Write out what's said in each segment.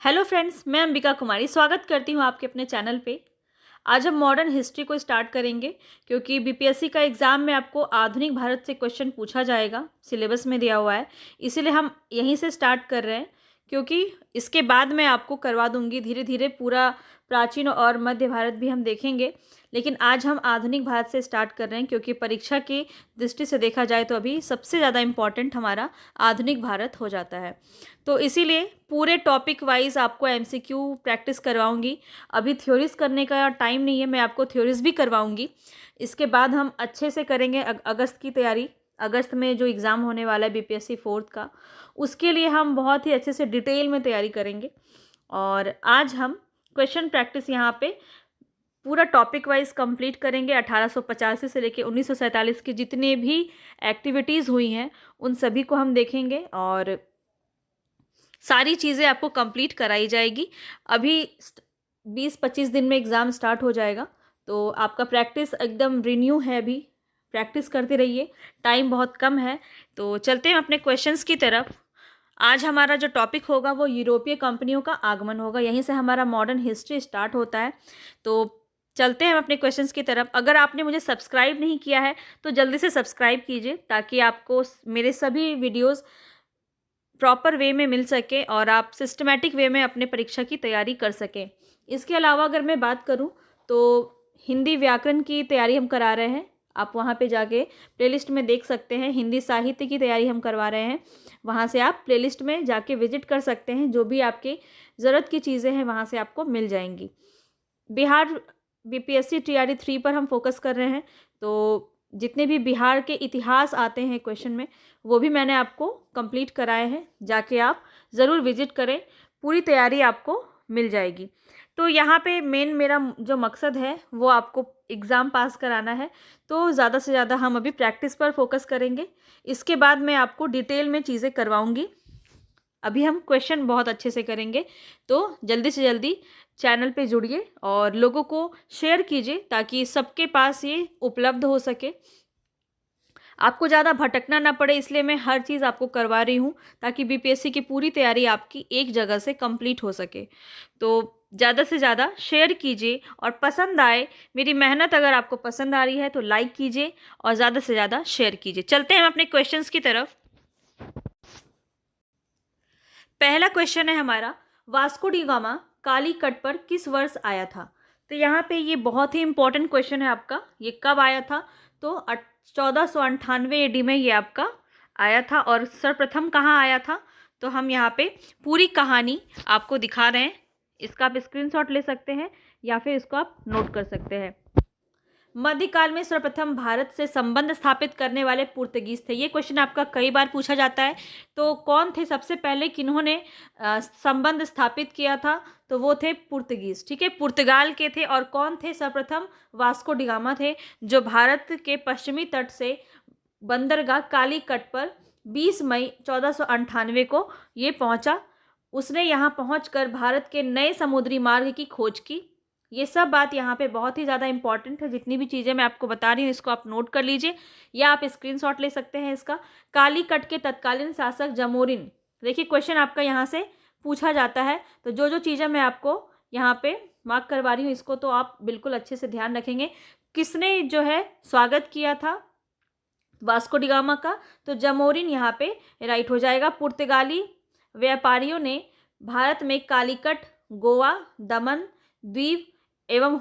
Hello friends, मैं अंबिका कुमारी स्वागत करती हूँ आपके अपने चैनल पे। आज हम मॉडर्न हिस्ट्री को स्टार्ट करेंगे क्योंकि बीपीएससी का एग्ज़ाम में आपको आधुनिक भारत से क्वेश्चन पूछा जाएगा, सिलेबस में दिया हुआ है। इसीलिए हम यहीं से स्टार्ट कर रहे हैं क्योंकि इसके बाद मैं आपको करवा दूंगी धीरे धीरे पूरा प्राचीन और मध्य भारत भी हम देखेंगे। लेकिन आज हम आधुनिक भारत से स्टार्ट कर रहे हैं क्योंकि परीक्षा की दृष्टि से देखा जाए तो अभी सबसे ज़्यादा इम्पॉर्टेंट हमारा आधुनिक भारत हो जाता है। तो इसीलिए पूरे टॉपिक वाइज आपको एमसीक्यू प्रैक्टिस करवाऊंगी। अभी थ्योरीज करने का टाइम नहीं है, मैं आपको थ्योरीज भी करवाऊंगी। इसके बाद हम अच्छे से करेंगे अगस्त की तैयारी। अगस्त में जो एग्ज़ाम होने वाला है बीपीएससी फोर्थ का, उसके लिए हम बहुत ही अच्छे से डिटेल में तैयारी करेंगे। और आज हम क्वेश्चन प्रैक्टिस यहाँ पे पूरा टॉपिक वाइज कंप्लीट करेंगे। 1885 से लेके 1947 की जितने भी एक्टिविटीज़ हुई हैं उन सभी को हम देखेंगे और सारी चीज़ें आपको कंप्लीट कराई जाएगी। अभी 20-25 दिन में एग्ज़ाम स्टार्ट हो जाएगा, तो आपका प्रैक्टिस एकदम रिन्यू है। अभी प्रैक्टिस करते रहिए, टाइम बहुत कम है। तो चलते हैं अपने क्वेश्चंस की तरफ। आज हमारा जो टॉपिक होगा वो यूरोपीय कंपनियों का आगमन होगा। यहीं से हमारा मॉडर्न हिस्ट्री स्टार्ट होता है। तो चलते हैं हम अपने क्वेश्चंस की तरफ। अगर आपने मुझे सब्सक्राइब नहीं किया है तो जल्दी से सब्सक्राइब कीजिए ताकि आपको मेरे सभी वीडियोज़ प्रॉपर वे में मिल सके और आप सिस्टमैटिक वे में अपने परीक्षा की तैयारी कर सकें। इसके अलावा अगर मैं बात करूं तो हिंदी व्याकरण की तैयारी हम करा रहे हैं। आप वहां पे जाके प्लेलिस्ट में देख सकते हैं। हिंदी साहित्य की तैयारी हम करवा रहे हैं, वहां से आप प्लेलिस्ट में जाके विजिट कर सकते हैं। जो भी आपकी ज़रूरत की चीज़ें हैं वहां से आपको मिल जाएंगी। बिहार बीपीएससी टीआरई 3 पर हम फोकस कर रहे हैं, तो जितने भी बिहार के इतिहास आते हैं क्वेश्चन में वो भी मैंने आपको कंप्लीट कराए हैं। जाके आप ज़रूर विजिट करें, पूरी तैयारी आपको मिल जाएगी। तो यहाँ पे मेन मेरा जो मकसद है वो आपको एग्ज़ाम पास कराना है। तो ज़्यादा से ज़्यादा हम अभी प्रैक्टिस पर फोकस करेंगे। इसके बाद मैं आपको डिटेल में चीज़ें करवाऊँगी। अभी हम क्वेश्चन बहुत अच्छे से करेंगे, तो जल्दी से जल्दी चैनल पे जुड़िए और लोगों को शेयर कीजिए ताकि सबके पास ये उपलब्ध हो सके। आपको ज़्यादा भटकना ना पड़े, इसलिए मैं हर चीज़ आपको करवा रही हूँ ताकि बीपीएससी की पूरी तैयारी आपकी एक जगह से कंप्लीट हो सके। तो ज़्यादा से ज़्यादा शेयर कीजिए और पसंद आए, मेरी मेहनत अगर आपको पसंद आ रही है तो लाइक कीजिए और ज़्यादा से ज़्यादा शेयर कीजिए। चलते हैं हम अपने क्वेश्चंस की तरफ। पहला क्वेश्चन है हमारा, वास्को डी गामा कालीकट पर किस वर्ष आया था? तो यहाँ पे ये बहुत ही इंपॉर्टेंट क्वेश्चन है आपका। ये कब आया था? तो 1498 एडी में ये आपका आया था। और सर्वप्रथम कहाँ आया था? तो हम यहाँ पे पूरी कहानी आपको दिखा रहे हैं। इसका आप स्क्रीनशॉट ले सकते हैं या फिर इसको आप नोट कर सकते हैं। मध्यकाल में सर्वप्रथम भारत से संबंध स्थापित करने वाले पुर्तगीज थे। ये क्वेश्चन आपका कई बार पूछा जाता है। तो कौन थे सबसे पहले, किन्होंने संबंध स्थापित किया था? तो वो थे पुर्तगीज। ठीक है, पुर्तगाल के थे। और कौन थे सर्वप्रथम? वास्को डी गामा थे, जो भारत के पश्चिमी तट से बंदरगाह कालीकट पर 20 मई 1498 को ये पहुंचा। उसने यहाँ पहुंचकर भारत के नए समुद्री मार्ग की खोज की। ये सब बात यहाँ पे बहुत ही ज़्यादा इंपॉर्टेंट है। जितनी भी चीज़ें मैं आपको बता रही हूँ इसको आप नोट कर लीजिए या आप स्क्रीनशॉट ले सकते हैं इसका। कालीकट के तत्कालीन शासक जमोरिन। देखिए क्वेश्चन आपका यहाँ से पूछा जाता है, तो जो जो चीज़ें मैं आपको यहाँ पे मार्क करवा रही हूँ इसको तो आप बिल्कुल अच्छे से ध्यान रखेंगे। किसने जो है स्वागत किया था वास्को डी गामा का? तो जमोरिन यहाँ पे राइट हो जाएगा। पुर्तगाली व्यापारियों ने भारत में कालीकट, गोवा, दमन द्वीप एवं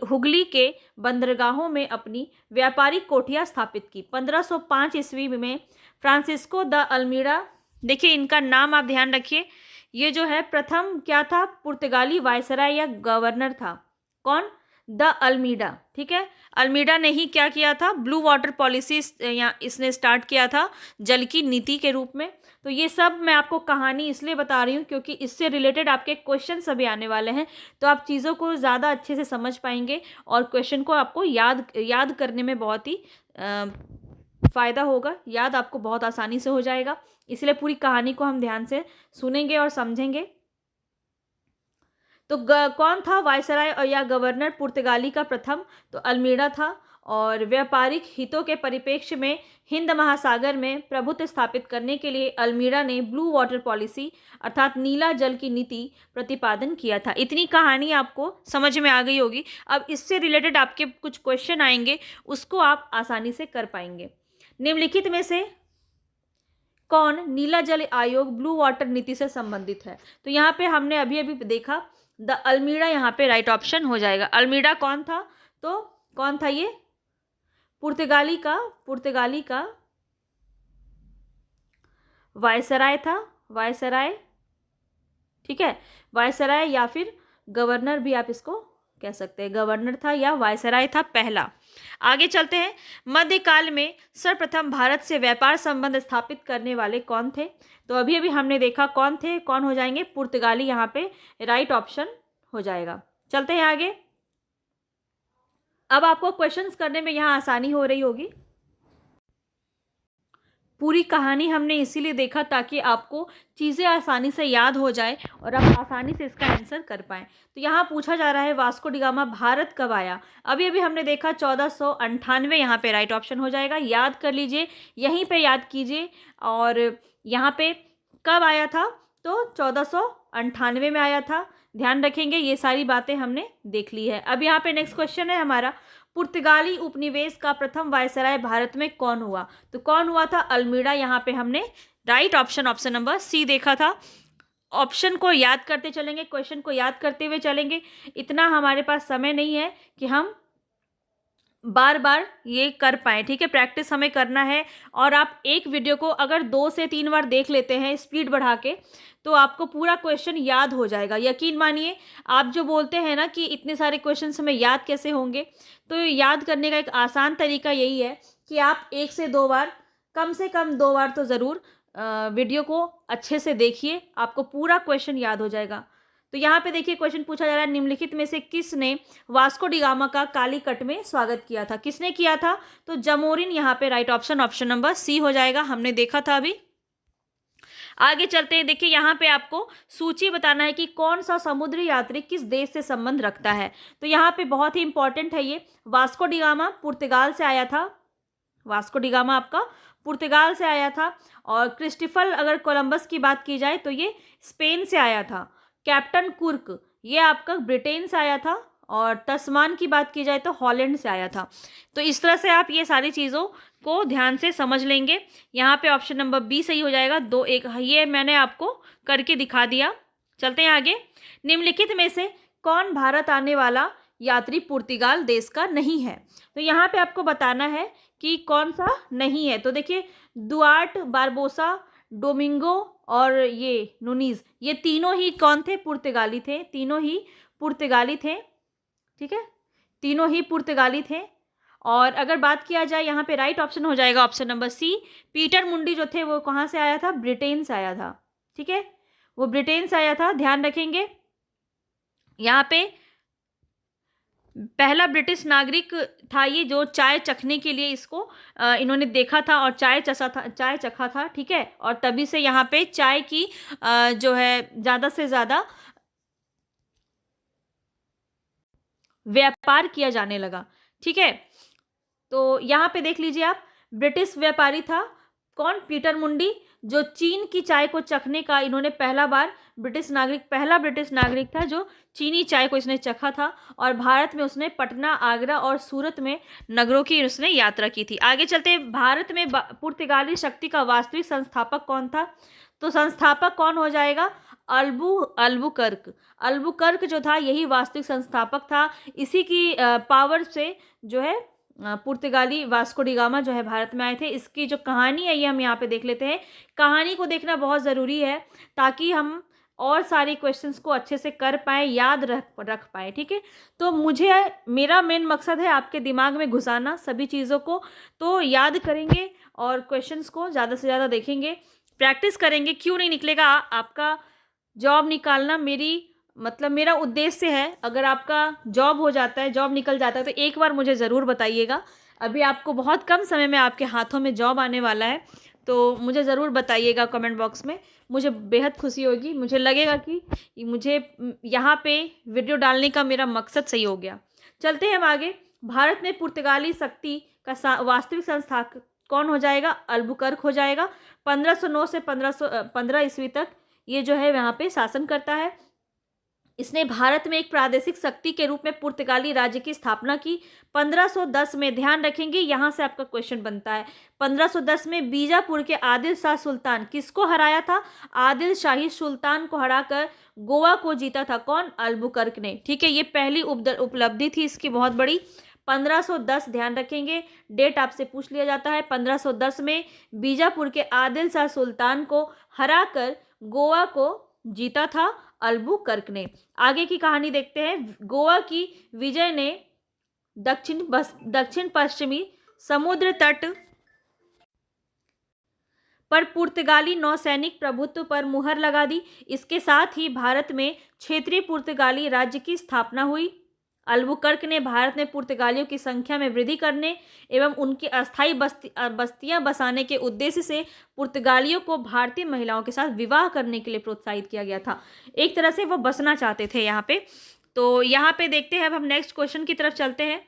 हुगली के बंदरगाहों में अपनी व्यापारिक कोठियां स्थापित की। 1505 ईस्वी में फ्रांसिस्को द अल्मीड़ा, देखिए इनका नाम आप ध्यान रखिए, ये जो है प्रथम क्या था? पुर्तगाली वायसराय या गवर्नर था। कौन? De Almeida. ठीक है, अल्मीडा ने ही क्या किया था? ब्लू वाटर पॉलिसी या इसने स्टार्ट किया था जल की नीति के रूप में। तो ये सब मैं आपको कहानी इसलिए बता रही हूँ क्योंकि इससे रिलेटेड आपके क्वेश्चन सभी आने वाले हैं, तो आप चीज़ों को ज़्यादा अच्छे से समझ पाएंगे और क्वेश्चन को आपको याद करने में बहुत ही फ़ायदा होगा। याद आपको बहुत आसानी से हो जाएगा। इसलिए पूरी कहानी को हम ध्यान से सुनेंगे और समझेंगे। तो कौन था वायसराय या गवर्नर पुर्तगाली का प्रथम? तो अल्मीड़ा था। और व्यापारिक हितों के परिप्रेक्ष्य में हिंद महासागर में प्रभुत्व स्थापित करने के लिए अल्मीड़ा ने ब्लू वाटर पॉलिसी अर्थात नीला जल की नीति प्रतिपादन किया था। इतनी कहानी आपको समझ में आ गई होगी। अब इससे रिलेटेड आपके कुछ क्वेश्चन आएंगे, उसको आप आसानी से कर पाएंगे। निम्नलिखित में से कौन नीला जल आयोग ब्लू वाटर नीति से संबंधित है? तो यहाँ पे हमने अभी अभी देखा द अल्मीड़ा यहाँ पे राइट ऑप्शन हो जाएगा। अल्मीड़ा कौन था? तो कौन था ये? पुर्तगाली का वायसराय था, वायसराय, ठीक है, वायसराय या फिर गवर्नर भी आप इसको कह सकते हैं। गवर्नर था या वायसराय था पहला। आगे चलते हैं। मध्यकाल में सर्वप्रथम भारत से व्यापार संबंध स्थापित करने वाले कौन थे? तो अभी अभी हमने देखा कौन थे, कौन हो जाएंगे? पुर्तगाली यहाँ पे राइट ऑप्शन हो जाएगा। चलते हैं आगे। अब आपको क्वेश्चंस करने में यहाँ आसानी हो रही होगी। पूरी कहानी हमने इसीलिए देखा ताकि आपको चीज़ें आसानी से याद हो जाए और आप आसानी से इसका आंसर कर पाएँ। तो यहाँ पूछा जा रहा है वास्को डी गामा भारत कब आया? अभी अभी हमने देखा 1498, यहाँ पे राइट ऑप्शन हो जाएगा। याद कर लीजिए, यहीं पे याद कीजिए। और यहाँ पे कब आया था? तो 1498 में आया था। ध्यान रखेंगे, ये सारी बातें हमने देख ली है। अब यहाँ पे नेक्स्ट क्वेश्चन है हमारा, पुर्तगाली उपनिवेश का प्रथम वायसराय भारत में कौन हुआ? तो कौन हुआ था? अल्मीड़ा। यहाँ पे हमने राइट ऑप्शन नंबर सी देखा था। ऑप्शन को याद करते चलेंगे, क्वेश्चन को याद करते हुए चलेंगे। इतना हमारे पास समय नहीं है कि हम बार बार ये कर पाएँ, ठीक है। प्रैक्टिस हमें करना है। और आप एक वीडियो को अगर 2 से 3 बार देख लेते हैं स्पीड बढ़ा के, तो आपको पूरा क्वेश्चन याद हो जाएगा। यकीन मानिए, आप जो बोलते हैं ना कि इतने सारे क्वेश्चन हमें याद कैसे होंगे, तो याद करने का एक आसान तरीका यही है कि आप 1 से 2 बार, कम से कम 2 बार तो ज़रूर वीडियो को अच्छे से देखिए, आपको पूरा क्वेश्चन याद हो जाएगा। तो यहाँ पे देखिए क्वेश्चन पूछा जा रहा है, निम्नलिखित में से किसने वास्को डी गामा का कालीकट में स्वागत किया था? किसने किया था? तो जमोरिन यहाँ पे राइट ऑप्शन नंबर सी हो जाएगा। हमने देखा था अभी। आगे चलते हैं। देखिए यहाँ पे आपको सूची बताना है कि कौन सा समुद्री यात्री किस देश से संबंध रखता है। तो यहाँ पे बहुत ही इंपॉर्टेंट है ये। वास्को डी गामा पुर्तगाल से आया था। वास्को डी गामा आपका पुर्तगाल से आया था। और क्रिस्टोफर अगर कोलंबस की बात की जाए तो ये स्पेन से आया था। कैप्टन कुर्क ये आपका ब्रिटेन से आया था। और तस्मान की बात की जाए तो हॉलैंड से आया था। तो इस तरह से आप ये सारी चीज़ों को ध्यान से समझ लेंगे। यहाँ पे ऑप्शन नंबर बी सही हो जाएगा। 2-1 ये मैंने आपको करके दिखा दिया। चलते हैं आगे। निम्नलिखित में से कौन भारत आने वाला यात्री पुर्तगाल देश का नहीं है? तो यहाँ पे आपको बताना है कि कौन सा नहीं है। तो देखिए दुआर्ट बारबोसा, डोमिंगो और ये नूनीज, ये तीनों ही कौन थे? पुर्तगाली थे। तीनों ही पुर्तगाली थे, ठीक है, तीनों ही पुर्तगाली थे। और अगर बात किया जाए यहाँ पे राइट ऑप्शन हो जाएगा ऑप्शन नंबर सी। पीटर मुंडी जो थे वो कहाँ से आया था? ब्रिटेन से आया था, ठीक है, वो ब्रिटेन से आया था। ध्यान रखेंगे, यहाँ पे पहला ब्रिटिश नागरिक था ये जो चाय चखने के लिए इसको इन्होंने देखा था और चाय चखा था, ठीक है। और तभी से यहाँ पे चाय की जो है ज़्यादा से ज़्यादा व्यापार किया जाने लगा, ठीक है। तो यहाँ पे देख लीजिए आप, ब्रिटिश व्यापारी था कौन? पीटर मुंडी, जो चीन की चाय को चखने का इन्होंने पहला ब्रिटिश नागरिक था जो चीनी चाय को इसने चखा था। और भारत में उसने पटना, आगरा और सूरत में नगरों की उसने यात्रा की थी। आगे चलते हैं। भारत में पुर्तगाली शक्ति का वास्तविक संस्थापक कौन था? तो संस्थापक कौन हो जाएगा? अल्बुकर्क जो था यही वास्तविक संस्थापक था। इसी की पावर से जो है पुर्तगाली वास्को डी गामा जो है भारत में आए थे। इसकी जो कहानी है ये हम यहाँ पे देख लेते हैं। कहानी को देखना बहुत ज़रूरी है ताकि हम और सारे क्वेश्चंस को अच्छे से कर पाएँ, याद रख पाएँ, ठीक है। तो मेरा मेन मकसद है आपके दिमाग में घुसाना सभी चीज़ों को। तो याद करेंगे और क्वेश्चंस को ज़्यादा से ज़्यादा देखेंगे, प्रैक्टिस करेंगे। क्यों नहीं निकलेगा आपका जॉब निकालना? मेरा उद्देश्य है। अगर आपका जॉब हो जाता है, जॉब निकल जाता है, तो एक बार मुझे ज़रूर बताइएगा। अभी आपको बहुत कम समय में आपके हाथों में जॉब आने वाला है, तो मुझे ज़रूर बताइएगा कमेंट बॉक्स में। मुझे बेहद खुशी होगी। मुझे लगेगा कि मुझे यहाँ पे वीडियो डालने का मेरा मकसद सही हो गया। चलते हैं हम आगे। भारत में पुर्तगाली शक्ति का वास्तविक संस्थापक कौन हो जाएगा? अल्बुकर्क हो जाएगा। 1509 से 1515 ईस्वी तक ये जो है यहाँ पे शासन करता है। इसने भारत में एक प्रादेशिक शक्ति के रूप में पुर्तगाली राज्य की स्थापना की। 1510 में, ध्यान रखेंगे यहाँ से आपका क्वेश्चन बनता है, 1510 में बीजापुर के आदिल शाह सुल्तान किसको हराया था? आदिल शाही सुल्तान को हराकर गोवा को जीता था। कौन? अल्बुकर्क ने। ठीक है, ये पहली उपलब्धि थी इसकी बहुत बड़ी। 1510 ध्यान रखेंगे, डेट आपसे पूछ लिया जाता है। 1510 में बीजापुर के आदिल शाह सुल्तान को हराकर गोवा को जीता था अल्बुकर्क ने। आगे की कहानी देखते हैं। गोवा की विजय ने दक्षिण पश्चिमी समुद्र तट पर पुर्तगाली नौसैनिक प्रभुत्व पर मुहर लगा दी। इसके साथ ही भारत में क्षेत्रीय पुर्तगाली राज्य की स्थापना हुई। अल्बुकर्क ने भारत में पुर्तगालियों की संख्या में वृद्धि करने एवं उनकी अस्थायी बस्तियां बसाने के उद्देश्य से पुर्तगालियों को भारतीय महिलाओं के साथ विवाह करने के लिए प्रोत्साहित किया गया था। एक तरह से वो बसना चाहते थे यहाँ पे। तो यहाँ पे देखते हैं, अब हम नेक्स्ट क्वेश्चन की तरफ चलते हैं।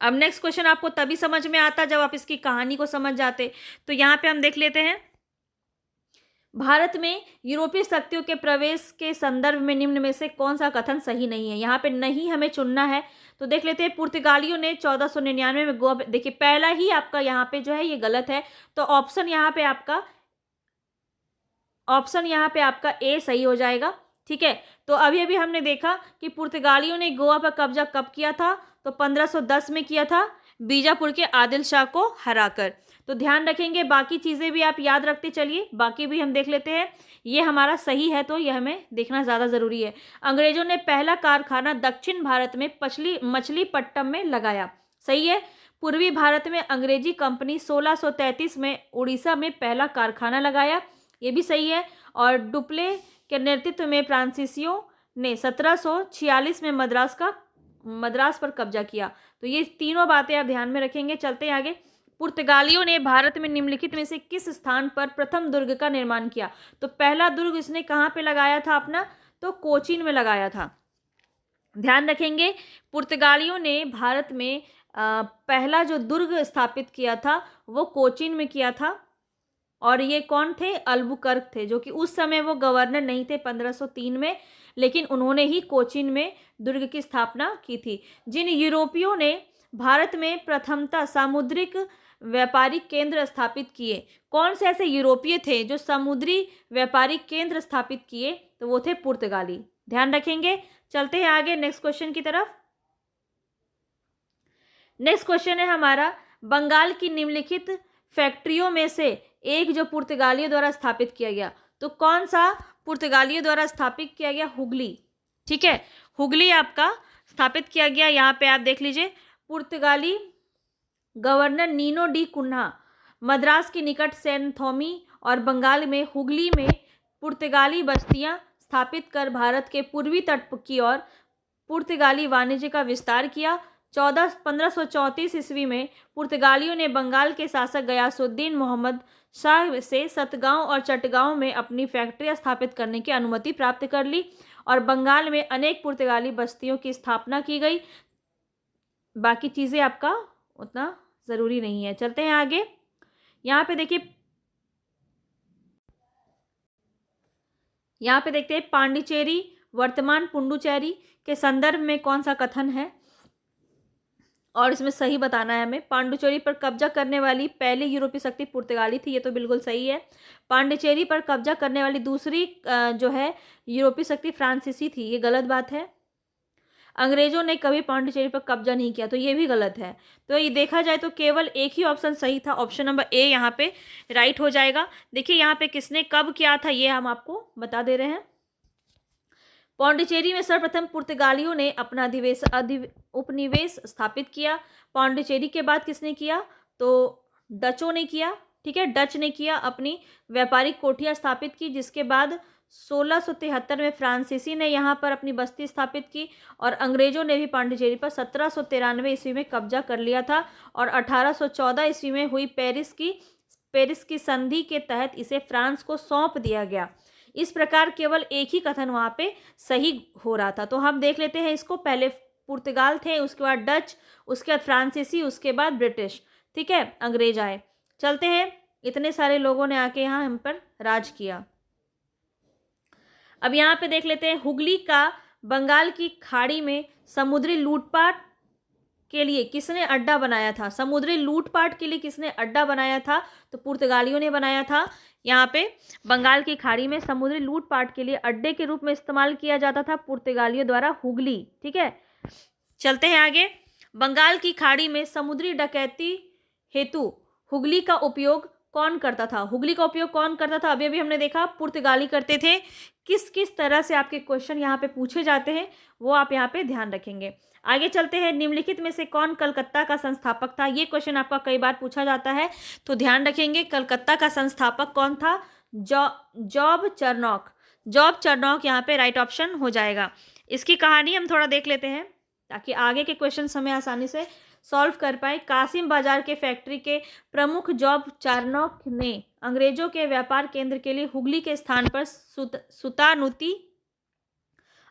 अब नेक्स्ट क्वेश्चन आपको तभी समझ में आता जब आप इसकी कहानी को समझ जाते। तो यहाँ पे हम देख लेते हैं, भारत में यूरोपीय शक्तियों के प्रवेश के संदर्भ में निम्न में से कौन सा कथन सही नहीं है? यहाँ पे नहीं हमें चुनना है। तो देख लेते हैं, पुर्तगालियों ने 1499 में गोवा, देखिए पहला ही आपका यहाँ पे जो है ये गलत है। तो ऑप्शन यहाँ पे आपका ए सही हो जाएगा। ठीक है, तो अभी अभी हमने देखा कि पुर्तगालियों ने गोवा पर कब्जा कब किया था? तो 1510 में किया था, बीजापुर के आदिल शाह को हराकर। तो ध्यान रखेंगे, बाकी चीज़ें भी आप याद रखते चलिए, बाकी भी हम देख लेते हैं। ये हमारा सही है तो ये हमें देखना ज़्यादा ज़रूरी है। अंग्रेजों ने पहला कारखाना दक्षिण भारत में मछलीपट्टनम में लगाया। सही है। पूर्वी भारत में अंग्रेजी कंपनी 1633 में उड़ीसा में पहला कारखाना लगाया। ये भी सही है। और डुप्ले के नेतृत्व में फ्रांसीसियों ने 1746 में मद्रास पर कब्जा किया। तो ये तीनों बातें आप ध्यान में रखेंगे। चलते हैं आगे। पुर्तगालियों ने भारत में निम्नलिखित में से किस स्थान पर प्रथम दुर्ग का निर्माण किया? तो पहला दुर्ग इसने कहाँ पे लगाया था अपना? तो कोचीन में लगाया था। ध्यान रखेंगे, पुर्तगालियों ने भारत में पहला जो दुर्ग स्थापित किया था वो कोचीन में किया था। और ये कौन थे? अल्बुकर्क थे, जो कि उस समय वो गवर्नर नहीं थे 1503 में, लेकिन उन्होंने ही कोचीन में दुर्ग की स्थापना की थी। जिन यूरोपियों ने भारत में प्रथमतः सामुद्रिक व्यापारिक केंद्र स्थापित किए, कौन से ऐसे यूरोपीय थे जो समुद्री व्यापारिक केंद्र स्थापित किए? तो वो थे पुर्तगाली। ध्यान रखेंगे। चलते हैं आगे नेक्स्ट क्वेश्चन की तरफ। नेक्स्ट क्वेश्चन है हमारा, बंगाल की निम्नलिखित फैक्ट्रियों में से एक जो पुर्तगालियों द्वारा स्थापित किया गया। तो कौन सा पुर्तगालियों द्वारा स्थापित किया गया? हुगली। ठीक है, हुगली आपका स्थापित किया गया। यहाँ पे आप देख लीजिए, पुर्तगाली governor Nino de Cunha Madras के निकट सैनथोमी और बंगाल में हुगली में पुर्तगाली बस्तियां स्थापित कर भारत के पूर्वी तट की ओर पुर्तगाली वाणिज्य का विस्तार किया। 1534 ईस्वी में पुर्तगालियों ने बंगाल के शासक गयासुद्दीन मोहम्मद शाह से सतगांव और चटगांव में अपनी फैक्ट्रियां स्थापित करने की अनुमति प्राप्त कर ली और बंगाल में अनेक पुर्तगाली बस्तियों की स्थापना की गई। बाकी चीज़ें आपका उतना ज़रूरी नहीं है। चलते हैं आगे। यहाँ पे देखिए, यहाँ पे देखते हैं, पांडिचेरी वर्तमान पुडुचेरी के संदर्भ में कौन सा कथन है और इसमें सही बताना है हमें। पांडिचेरी पर कब्जा करने वाली पहली यूरोपीय शक्ति पुर्तगाली थी, ये तो बिल्कुल सही है। पांडिचेरी पर कब्जा करने वाली दूसरी जो है यूरोपीय शक्ति फ्रांसीसी थी, ये गलत बात है। अंग्रेजों ने कभी पांडिचेरी पर कब्जा नहीं किया, तो ये भी गलत है। तो ये देखा जाए तो केवल एक ही ऑप्शन सही था, ऑप्शन नंबर ए यहाँ पे राइट हो जाएगा। देखिए यहाँ पे किसने कब किया था ये हम आपको बता दे रहे हैं। पांडिचेरी में सर्वप्रथम पुर्तगालियों ने अपना उपनिवेश स्थापित किया। पांडिचेरी के बाद किसने किया? तो डचों ने किया। ठीक है, डच ने किया, अपनी व्यापारिक कोठियाँ स्थापित की, जिसके बाद 1673 में फ्रांसीसी ने यहाँ पर अपनी बस्ती स्थापित की और अंग्रेजों ने भी पांडिचेरी पर 1793 ईस्वी में कब्जा कर लिया था और 1814 ईस्वी में हुई पेरिस की संधि के तहत इसे फ्रांस को सौंप दिया गया। इस प्रकार केवल एक ही कथन वहाँ पे सही हो रहा था। तो हम देख लेते हैं इसको। पहले पुर्तगाल थे, उसके बाद डच, उसके बाद फ्रांसीसी, उसके बाद ब्रिटिश, ठीक है, अंग्रेज आए। चलते हैं, इतने सारे लोगों ने आके यहाँ हम पर राज किया। अब यहाँ पे देख लेते हैं, हुगली का बंगाल की खाड़ी में समुद्री लूटपाट के लिए किसने अड्डा बनाया था? समुद्री लूटपाट के लिए किसने अड्डा बनाया था? तो पुर्तगालियों ने बनाया था। यहाँ पे बंगाल की खाड़ी में समुद्री लूटपाट के लिए अड्डे के रूप में इस्तेमाल किया जाता था पुर्तगालियों द्वारा हुगली, ठीक है। चलते हैं आगे, बंगाल की खाड़ी में समुद्री डकैती हेतु हुगली का उपयोग कौन करता था? हुगली का उपयोग कौन करता था? अभी अभी हमने देखा पुर्तगाली करते थे। किस किस तरह से आपके क्वेश्चन यहाँ पे पूछे जाते हैं वो आप यहाँ पे ध्यान रखेंगे। आगे चलते हैं, निम्नलिखित में से कौन कलकत्ता का संस्थापक था? ये क्वेश्चन आपका कई बार पूछा जाता है, तो ध्यान रखेंगे कलकत्ता का संस्थापक कौन था? जॉब चरनॉक। जॉब चरनॉक यहाँ पे राइट ऑप्शन हो जाएगा। इसकी कहानी हम थोड़ा देख लेते हैं ताकि आगे के क्वेश्चन हमें आसानी से सॉल्व कर पाए। कासिम बाजार के फैक्ट्री के प्रमुख जॉब चार्नॉक ने अंग्रेजों के व्यापार केंद्र के लिए हुगली के स्थान पर सुतानुती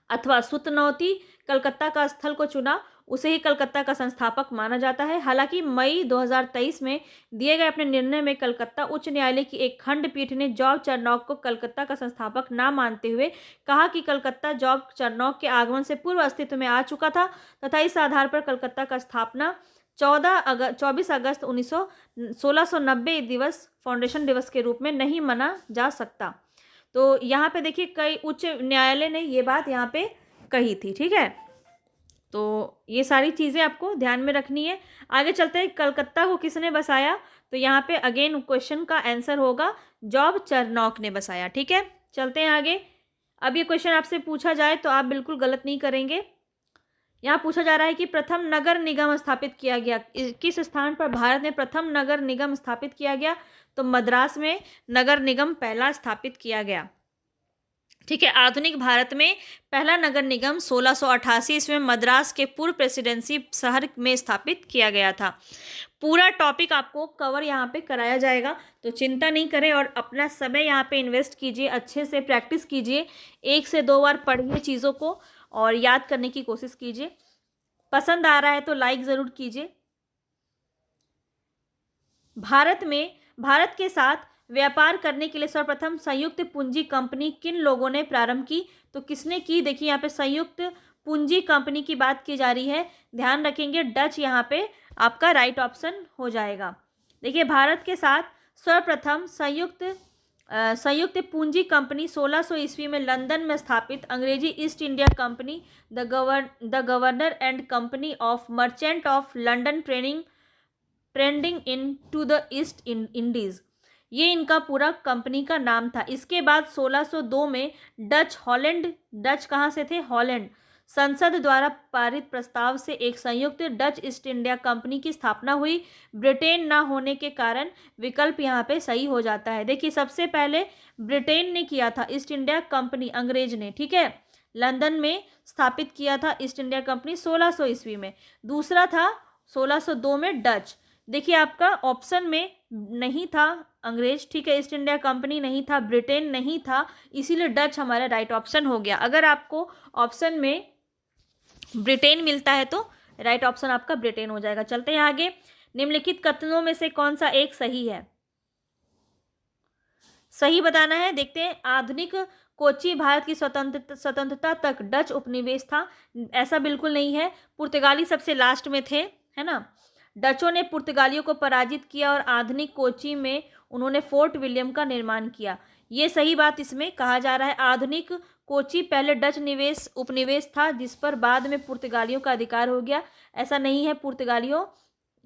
अथवा सुतनौती कलकत्ता का स्थल को चुना। उसे ही कलकत्ता का संस्थापक माना जाता है। हालांकि मई 2023 में दिए गए अपने निर्णय में कलकत्ता उच्च न्यायालय की एक खंडपीठ ने जॉब चरनॉक को कलकत्ता का संस्थापक ना मानते हुए कहा कि कलकत्ता जॉब चरनॉक के आगमन से पूर्व अस्तित्व में आ चुका था तथा इस आधार पर कलकत्ता का स्थापना 24 अगस्त 1690 दिवस फाउंडेशन दिवस के रूप में नहीं माना जा सकता। तो यहाँ पे देखिए कई उच्च न्यायालय ने ये बात यहाँ पे कही थी, ठीक है। तो ये सारी चीज़ें आपको ध्यान में रखनी है। आगे चलते हैं, कलकत्ता को किसने बसाया? तो यहाँ पे अगेन क्वेश्चन का आंसर होगा जॉब चरनॉक ने बसाया, ठीक है। चलते हैं आगे। अब ये क्वेश्चन आपसे पूछा जाए तो आप बिल्कुल गलत नहीं करेंगे। यहाँ पूछा जा रहा है कि प्रथम नगर निगम स्थापित किया गया किस स्थान पर? भारत में प्रथम नगर निगम स्थापित किया गया तो मद्रास में नगर निगम पहला स्थापित किया गया, ठीक है। आधुनिक भारत में पहला नगर निगम 1688 ईस्वी में मद्रास के पूर्व प्रेसिडेंसी शहर में स्थापित किया गया था। पूरा टॉपिक आपको कवर यहाँ पे कराया जाएगा, तो चिंता नहीं करें और अपना समय यहाँ पे इन्वेस्ट कीजिए, अच्छे से प्रैक्टिस कीजिए, 1 से 2 बार पढ़िए चीज़ों को और याद करने की कोशिश कीजिए। पसंद आ रहा है तो लाइक ज़रूर कीजिए। भारत के साथ व्यापार करने के लिए सर्वप्रथम संयुक्त पूंजी कंपनी किन लोगों ने प्रारंभ की? तो किसने की? देखिए यहाँ पे संयुक्त पूंजी कंपनी की बात की जा रही है, ध्यान रखेंगे डच यहाँ पे आपका राइट ऑप्शन हो जाएगा। देखिए भारत के साथ सर्वप्रथम संयुक्त पूंजी कंपनी 1600 ईस्वी में लंदन में स्थापित अंग्रेजी East India Company the governor and company of merchant of London trending into the East Indies, ये इनका पूरा कंपनी का नाम था। इसके बाद 1602 में डच कहाँ से थे? हॉलैंड संसद द्वारा पारित प्रस्ताव से एक संयुक्त डच ईस्ट इंडिया कंपनी की स्थापना हुई। ब्रिटेन ना होने के कारण विकल्प यहाँ पे सही हो जाता है। देखिए सबसे पहले ब्रिटेन ने किया था ईस्ट इंडिया कंपनी, अंग्रेज ने, ठीक है, लंदन में स्थापित किया था ईस्ट इंडिया कंपनी 1600 ईस्वी में। दूसरा था 1602 में डच। देखिए आपका ऑप्शन में नहीं था अंग्रेज, ठीक है, ईस्ट इंडिया कंपनी नहीं था, ब्रिटेन नहीं था, इसीलिए डच हमारा राइट ऑप्शन हो गया। अगर आपको ऑप्शन में ब्रिटेन मिलता है तो राइट ऑप्शन आपका ब्रिटेन हो जाएगा। चलते हैं आगे। निम्नलिखित कथनों में से कौन सा एक सही है? सही बताना है। देखते हैं, आधुनिक कोची भारत की स्वतंत्रता तक डच उपनिवेश था। ऐसा बिल्कुल नहीं है, पुर्तगाली सबसे लास्ट में थे, है ना। डचों ने पुर्तगालियों को पराजित किया और आधुनिक कोची में उन्होंने फोर्ट विलियम का निर्माण किया। ये सही बात इसमें कहा जा रहा है। आधुनिक कोची पहले डच उपनिवेश था जिस पर बाद में पुर्तगालियों का अधिकार हो गया। ऐसा नहीं है, पुर्तगालियों,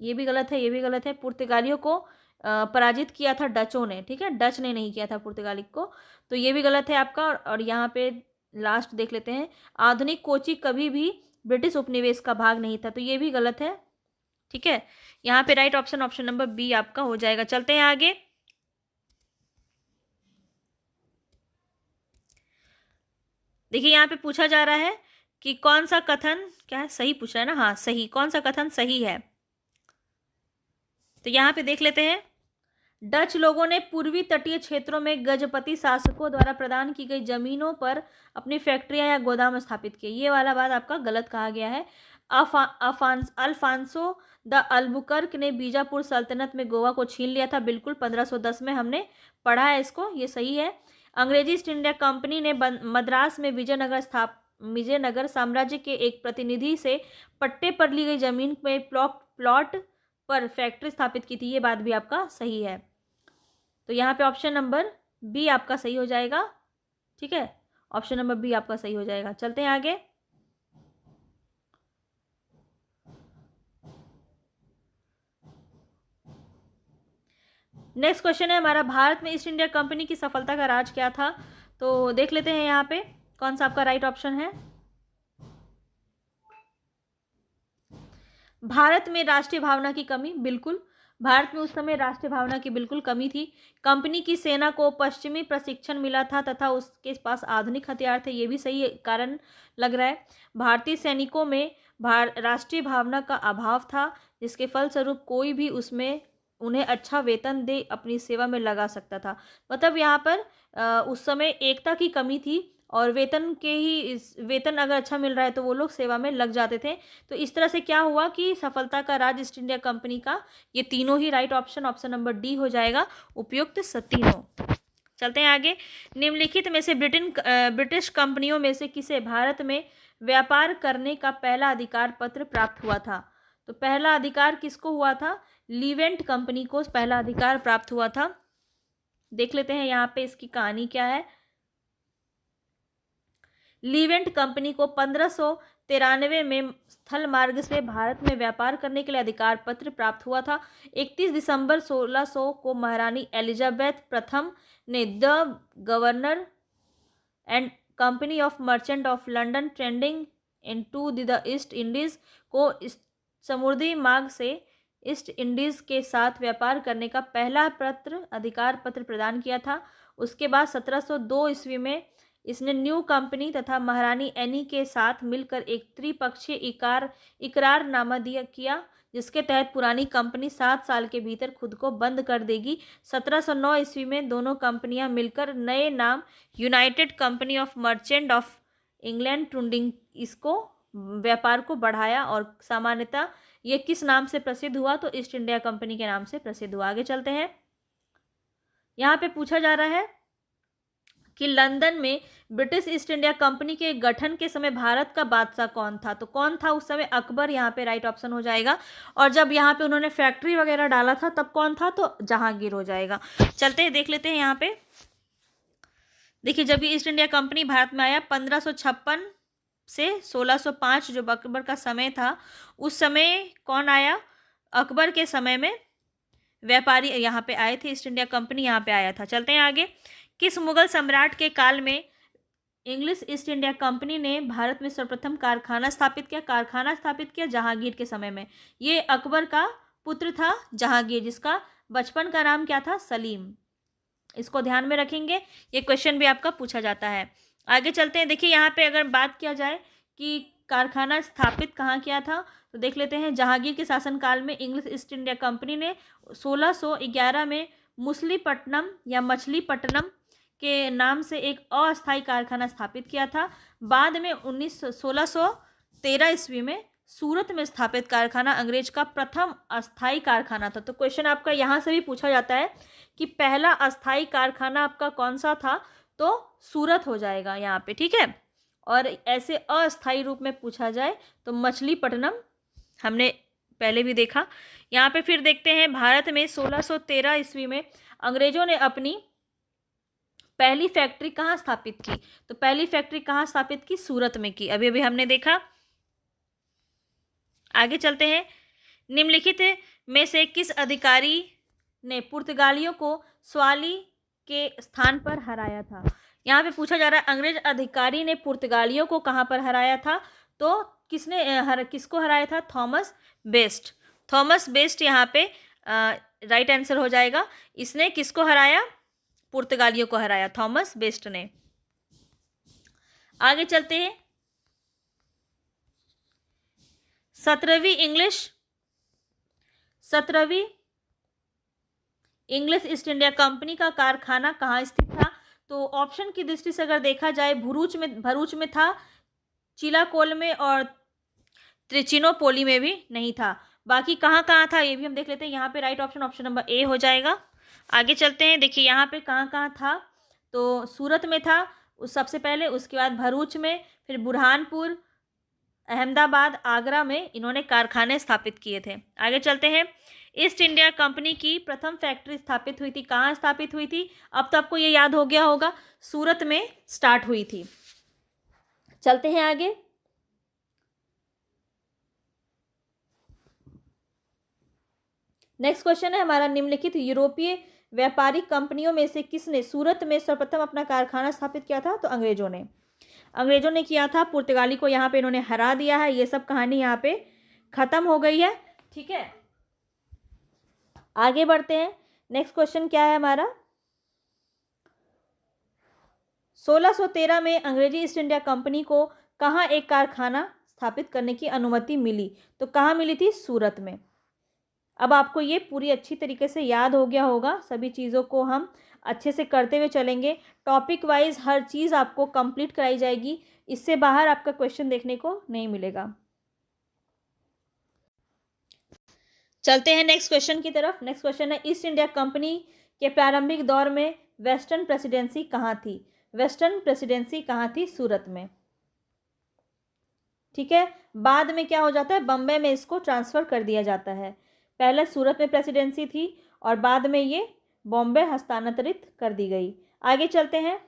ये भी गलत है, ये भी गलत है। पुर्तगालियों को पराजित किया था डचों ने, ठीक है, डच ने नहीं किया था पुर्तगाली को, तो ये भी गलत है आपका। और यहाँ पे लास्ट देख लेते हैं, आधुनिक कोची कभी भी ब्रिटिश उपनिवेश का भाग नहीं था, तो ये भी गलत है, ठीक है। यहाँ पे राइट ऑप्शन नंबर बी आपका हो जाएगा। चलते हैं आगे। देखिए यहाँ पे पूछा जा रहा है कि कौन सा कथन, क्या है, सही पूछ रहा है ना, हाँ सही, कौन सा कथन सही है? तो यहाँ पे देख लेते हैं, डच लोगों ने पूर्वी तटीय क्षेत्रों में गजपति शासकों द्वारा प्रदान की गई जमीनों पर अपनी फैक्ट्रियां या गोदाम स्थापित किए। ये वाला बात आपका गलत कहा गया है। अल्फांसो द अल्बुकर्क ने बीजापुर सल्तनत में गोवा को छीन लिया था। बिल्कुल 1510 में हमने पढ़ा है इसको, ये सही है। अंग्रेजी ईस्ट इंडिया कंपनी ने मद्रास में विजयनगर साम्राज्य के एक प्रतिनिधि से पट्टे पर ली गई जमीन में प्लॉट पर फैक्ट्री स्थापित की थी। ये बात भी आपका सही है। तो यहाँ पे ऑप्शन नंबर बी आपका सही हो जाएगा। ठीक है, ऑप्शन नंबर बी आपका सही हो जाएगा। चलते हैं आगे। नेक्स्ट क्वेश्चन है हमारा, भारत में ईस्ट इंडिया कंपनी की सफलता का राज क्या था? तो देख लेते हैं यहाँ पे कौन सा आपका राइट ऑप्शन है। भारत में राष्ट्रीय भावना की कमी। बिल्कुल, भारत में उस समय राष्ट्रीय भावना की बिल्कुल कमी थी। कंपनी की सेना को पश्चिमी प्रशिक्षण मिला था तथा उसके पास आधुनिक हथियार थे। ये भी सही कारण लग रहा है। भारतीय सैनिकों में राष्ट्रीय भावना का अभाव था, जिसके फलस्वरूप कोई भी उसमें उन्हें अच्छा वेतन दे अपनी सेवा में लगा सकता था। मतलब यहाँ पर उस समय एकता की कमी थी और वेतन अगर अच्छा मिल रहा है तो वो लोग सेवा में लग जाते थे। तो इस तरह से क्या हुआ कि सफलता का राज ईस्ट इंडिया कंपनी का, ये तीनों ही राइट ऑप्शन नंबर डी हो जाएगा, उपयुक्त तीनों। चलते हैं आगे। निम्नलिखित में से ब्रिटिश कंपनियों में से किसे भारत में व्यापार करने का पहला अधिकार पत्र प्राप्त हुआ था? तो पहला अधिकार किसको हुआ था? लीवेंट कंपनी को पहला अधिकार प्राप्त हुआ था। देख लेते हैं यहाँ पे इसकी कहानी क्या है। लीवेंट कंपनी को 1593 में स्थल मार्ग से भारत में व्यापार करने के लिए अधिकार पत्र प्राप्त हुआ था। 31 दिसंबर 1600 को महारानी एलिजाबेथ प्रथम ने the governor and company of merchant of London trading into the East Indies को समुद्री मार्ग से ईस्ट इंडीज के साथ व्यापार करने का पहला अधिकार पत्र प्रदान किया था। उसके बाद 1702 ईस्वी में इसने न्यू कंपनी तथा महारानी एनी के साथ मिलकर एक त्रिपक्षीय इकरारनामा किया, जिसके तहत पुरानी कंपनी 7 साल के भीतर खुद को बंद कर देगी। 1709 ईस्वी में दोनों कंपनियां मिलकर नए नाम United company of merchant of England trading इसको व्यापार को बढ़ाया और सामान्यतः ये किस नाम से प्रसिद्ध हुआ? तो ईस्ट इंडिया कंपनी के नाम से प्रसिद्ध हुआ। आगे चलते हैं। यहाँ पे पूछा जा रहा है कि लंदन में ब्रिटिश ईस्ट इंडिया कंपनी के गठन के समय भारत का बादशाह कौन था? तो कौन था उस समय? अकबर यहाँ पे राइट ऑप्शन हो जाएगा। और जब यहाँ पे उन्होंने फैक्ट्री वगैरह डाला था तब कौन था? तो जहांगीर हो जाएगा। चलते हैं, देख लेते हैं यहाँ पे। देखिए, जब ये ईस्ट इंडिया कंपनी भारत में आया 1556 से 1605 जो अकबर का समय था, उस समय कौन आया? अकबर के समय में व्यापारी यहाँ पे आए थे, ईस्ट इंडिया कंपनी यहाँ पे आया था। चलते हैं आगे। किस मुगल सम्राट के काल में इंग्लिश ईस्ट इंडिया कंपनी ने भारत में सर्वप्रथम कारखाना स्थापित किया? जहांगीर के समय में। ये अकबर का पुत्र था जहांगीर, जिसका बचपन का नाम क्या था? सलीम। इसको ध्यान में रखेंगे, ये क्वेश्चन भी आपका पूछा जाता है। आगे चलते हैं। देखिए, यहाँ पे अगर बात किया जाए कि कारखाना स्थापित कहाँ किया था, तो देख लेते हैं। जहांगीर के शासनकाल में इंग्लिश ईस्ट इंडिया कंपनी ने 1611 में मछलीपट्टनम के नाम से एक अस्थायी कारखाना स्थापित किया था। बाद में 1613 ईस्वी में सूरत में स्थापित कारखाना अंग्रेज का प्रथम अस्थायी कारखाना था। तो क्वेश्चन आपका यहाँ से भी पूछा जाता है कि पहला अस्थायी कारखाना आपका कौन सा था? तो सूरत हो जाएगा यहाँ पे। ठीक है, और ऐसे अस्थायी रूप में पूछा जाए तो मछलीपट्टनम हमने पहले भी देखा। यहाँ पे फिर देखते हैं, भारत में 1613 ईस्वी में अंग्रेजों ने अपनी पहली फैक्ट्री कहाँ स्थापित की? तो पहली फैक्ट्री कहाँ स्थापित की? सूरत में की। अभी अभी हमने देखा। आगे चलते हैं। निम्नलिखित में से किस अधिकारी ने पुर्तगालियों को स्वाली के स्थान पर हराया था? यहाँ पे पूछा जा रहा है अंग्रेज अधिकारी ने पुर्तगालियों को कहाँ पर हराया था? तो किसको हराया था? थॉमस बेस्ट यहाँ पे राइट आंसर हो जाएगा। इसने किसको हराया? पुर्तगालियों को हराया, थॉमस बेस्ट ने। आगे चलते हैं। 17वीं इंग्लिश ईस्ट इंडिया कंपनी का कारखाना कहाँ स्थित था? तो ऑप्शन की दृष्टि से अगर देखा जाए, भरूच में था, चिलाकोल में और त्रिचिनोपोली में भी नहीं था। बाकी कहाँ कहाँ था ये भी हम देख लेते हैं। यहाँ पे right option option number A हो जाएगा। आगे चलते हैं, देखिए यहाँ पे कहाँ कहाँ था, तो सूरत में था उस सबसे पहले, उसके बाद भरूच में, फिर बुरहानपुर, अहमदाबाद, आगरा में इन्होंने कारखाने स्थापित किए थे। आगे चलते हैं, ईस्ट इंडिया कंपनी की प्रथम फैक्ट्री स्थापित हुई थी, कहाँ स्थापित हुई थी? अब तो आपको ये याद हो गया होगा, सूरत में स्टार्ट हुई थी। चलते हैं आगे। नेक्स्ट क्वेश्चन है हमारा, निम्नलिखित यूरोपीय व्यापारिक कंपनियों में से किसने सूरत में सर्वप्रथम अपना कारखाना स्थापित किया था? तो अंग्रेजों ने किया था। पुर्तगाली को यहाँ पे इन्होंने हरा दिया है। ये सब कहानी यहाँ पे खत्म हो गई है। ठीक है, आगे बढ़ते हैं। नेक्स्ट क्वेश्चन क्या है हमारा, 1613 में अंग्रेजी ईस्ट इंडिया कंपनी को कहाँ एक कारखाना स्थापित करने की अनुमति मिली? तो कहाँ मिली थी? सूरत में। अब आपको ये पूरी अच्छी तरीके से याद हो गया होगा। सभी चीज़ों को हम अच्छे से करते हुए चलेंगे। टॉपिक वाइज हर चीज़ आपको कंप्लीट कराई जाएगी। इससे बाहर आपका क्वेश्चन देखने को नहीं मिलेगा। चलते हैं नेक्स्ट क्वेश्चन की तरफ। नेक्स्ट क्वेश्चन है, ईस्ट इंडिया कंपनी के प्रारंभिक दौर में वेस्टर्न प्रेसिडेंसी कहाँ थी? वेस्टर्न प्रेसिडेंसी कहाँ थी? सूरत में। ठीक है, बाद में क्या हो जाता है, बम्बई में इसको ट्रांसफ़र कर दिया जाता है। पहले सूरत में प्रेसिडेंसी थी और बाद में ये बॉम्बे हस्तांतरित कर दी गई। आगे चलते हैं,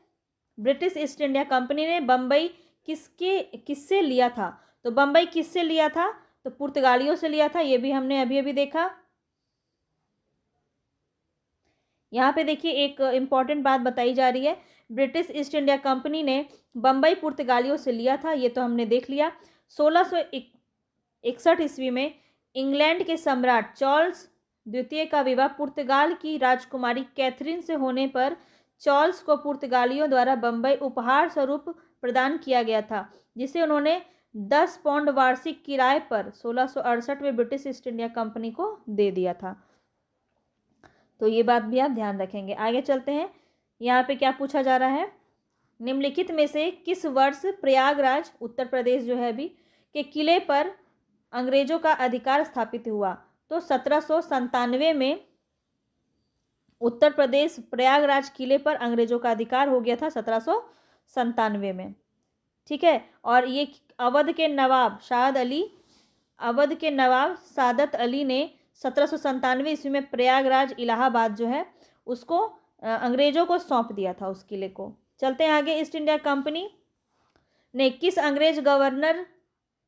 ब्रिटिश ईस्ट इंडिया कंपनी ने बम्बई किससे लिया था? तो बम्बई किससे लिया था? तो पुर्तगालियों से लिया था। ये भी हमने अभी अभी देखा। यहाँ पे देखिए एक इम्पॉर्टेंट बात बताई जा रही है, ब्रिटिश ईस्ट इंडिया कंपनी ने बम्बई पुर्तगालियों से लिया था। ये तो हमने देख लिया। 1661 ईस्वी में इंग्लैंड के सम्राट चार्ल्स द्वितीय का विवाह पुर्तगाल की राजकुमारी कैथरीन से होने पर चार्ल्स को पुर्तगालियों द्वारा बम्बई उपहार स्वरूप प्रदान किया गया था, जिसे उन्होंने 10 पाउंड वार्षिक किराए पर 1668 में ब्रिटिश ईस्ट इंडिया कंपनी को दे दिया था। तो ये बात भी आप ध्यान रखेंगे। आगे चलते हैं, यहाँ पे क्या पूछा जा रहा है, निम्नलिखित में से किस वर्ष प्रयागराज उत्तर प्रदेश जो है अभी के किले पर अंग्रेजों का अधिकार स्थापित हुआ? तो 1797 में उत्तर प्रदेश प्रयागराज किले पर अंग्रेजों का अधिकार हो गया था, 1797 में। ठीक है, और ये अवध के नवाब सादत अली ने 1797 ईस्वी में प्रयागराज इलाहाबाद जो है उसको अंग्रेजों को सौंप दिया था, उस किले को। चलते हैं आगे, ईस्ट इंडिया कंपनी ने किस अंग्रेज गवर्नर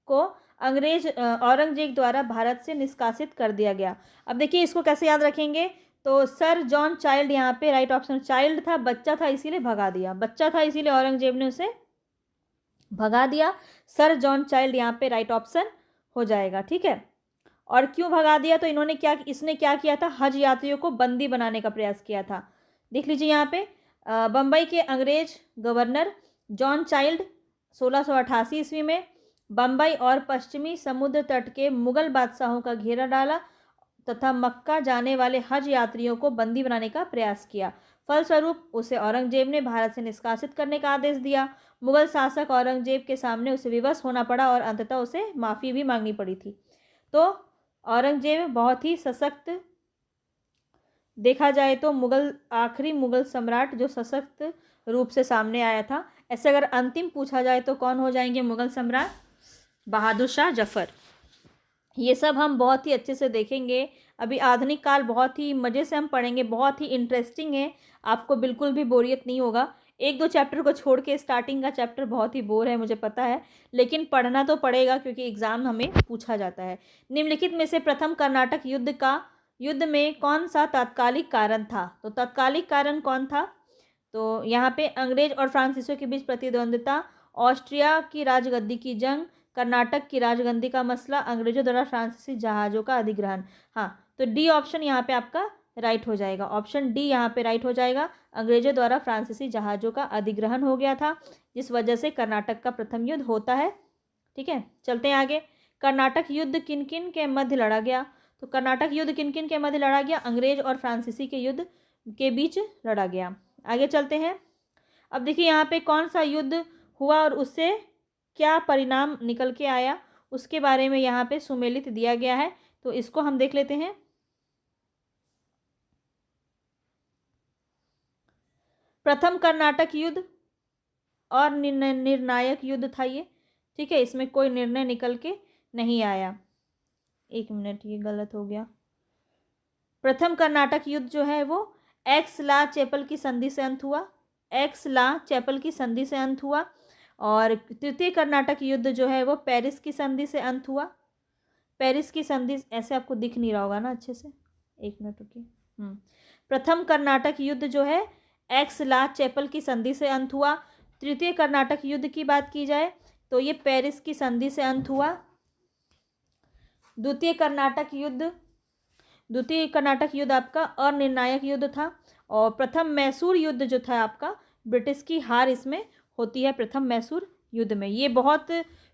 को औरंगजेब द्वारा भारत से निष्कासित कर दिया गया? अब देखिए इसको कैसे याद रखेंगे, तो सर जॉन चाइल्ड, यहाँ पे राइट ऑप्शन, चाइल्ड था, बच्चा था इसीलिए भगा दिया, बच्चा था इसीलिए औरंगजेब ने उसे भगा दिया। सर जॉन चाइल्ड यहाँ पे राइट ऑप्शन हो जाएगा। ठीक है, और क्यों भगा दिया? तो इसने क्या किया था, हज यात्रियों को बंदी बनाने का प्रयास किया था। देख लीजिए यहाँ पे बम्बई के अंग्रेज गवर्नर जॉन चाइल्ड 1688 ईस्वी में बम्बई और पश्चिमी समुद्र तट के मुगल बादशाहों का घेरा डाला तथा मक्का जाने वाले हज यात्रियों को बंदी बनाने का प्रयास किया। फलस्वरूप उसे औरंगजेब ने भारत से निष्कासित करने का आदेश दिया। मुगल शासक औरंगजेब के सामने उसे विवश होना पड़ा और अंततः उसे माफ़ी भी मांगनी पड़ी थी। तो औरंगजेब बहुत ही सशक्त, देखा जाए तो आखिरी मुगल सम्राट जो सशक्त रूप से सामने आया था। ऐसे अगर अंतिम पूछा जाए तो कौन हो जाएंगे मुगल सम्राट? बहादुर शाह जफर। ये सब हम बहुत ही अच्छे से देखेंगे। अभी आधुनिक काल बहुत ही मज़े से हम पढ़ेंगे, बहुत ही इंटरेस्टिंग है, आपको बिल्कुल भी बोरियत नहीं होगा। एक दो चैप्टर को छोड़ के स्टार्टिंग का चैप्टर बहुत ही बोर है, मुझे पता है, लेकिन पढ़ना तो पड़ेगा क्योंकि एग्ज़ाम हमें पूछा जाता है। निम्नलिखित में से प्रथम कर्नाटक युद्ध में कौन सा तात्कालिक कारण था? तो तात्कालिक कारण कौन था? तो यहाँ पे अंग्रेज और फ्रांसीसियों के बीच प्रतिद्वंद्विता, ऑस्ट्रिया की राजगद्दी की जंग, कर्नाटक की राजगद्दी का मसला, अंग्रेजों द्वारा फ्रांसीसी जहाज़ों का अधिग्रहण। हाँ, तो डी ऑप्शन यहाँ पे आपका राइट हो जाएगा, ऑप्शन डी यहाँ पे राइट हो जाएगा। अंग्रेजों द्वारा फ्रांसीसी जहाज़ों का अधिग्रहण हो गया था, जिस वजह से कर्नाटक का प्रथम युद्ध होता है। ठीक है, चलते हैं आगे। कर्नाटक युद्ध किन किन के मध्य लड़ा गया? तो कर्नाटक युद्ध किन किन के मध्य लड़ा गया? अंग्रेज और फ्रांसीसी के युद्ध के बीच लड़ा गया। आगे चलते हैं। अब देखिए यहाँ पे कौन सा युद्ध हुआ और उससे क्या परिणाम निकल के आया। उसके बारे में यहाँ पे सुमेलित दिया गया है। तो इसको हम देख लेते हैं। प्रथम कर्नाटक युद्ध और निर्णायक युद्ध था ये, ठीक है। इसमें कोई निर्णय निकल के नहीं आया। एक मिनट, ये गलत हो गया। प्रथम कर्नाटक युद्ध जो है वो एक्स ला चैपल की संधि से अंत हुआ, एक्स ला चैपल की संधि से अंत हुआ। और तृतीय कर्नाटक युद्ध जो है वो पेरिस की संधि से अंत हुआ। पेरिस की संधि, ऐसे आपको दिख नहीं रहा होगा ना अच्छे से, एक मिनट रुकिए। प्रथम कर्नाटक युद्ध जो है एक्स ला चैपल की संधि से अंत हुआ। तृतीय कर्नाटक युद्ध की बात की जाए तो ये पेरिस की संधि से अंत हुआ। द्वितीय कर्नाटक युद्ध आपका अनिर्णायक युद्ध था। और प्रथम मैसूर युद्ध जो था आपका, ब्रिटिश की हार इसमें होती है प्रथम मैसूर युद्ध में। ये बहुत,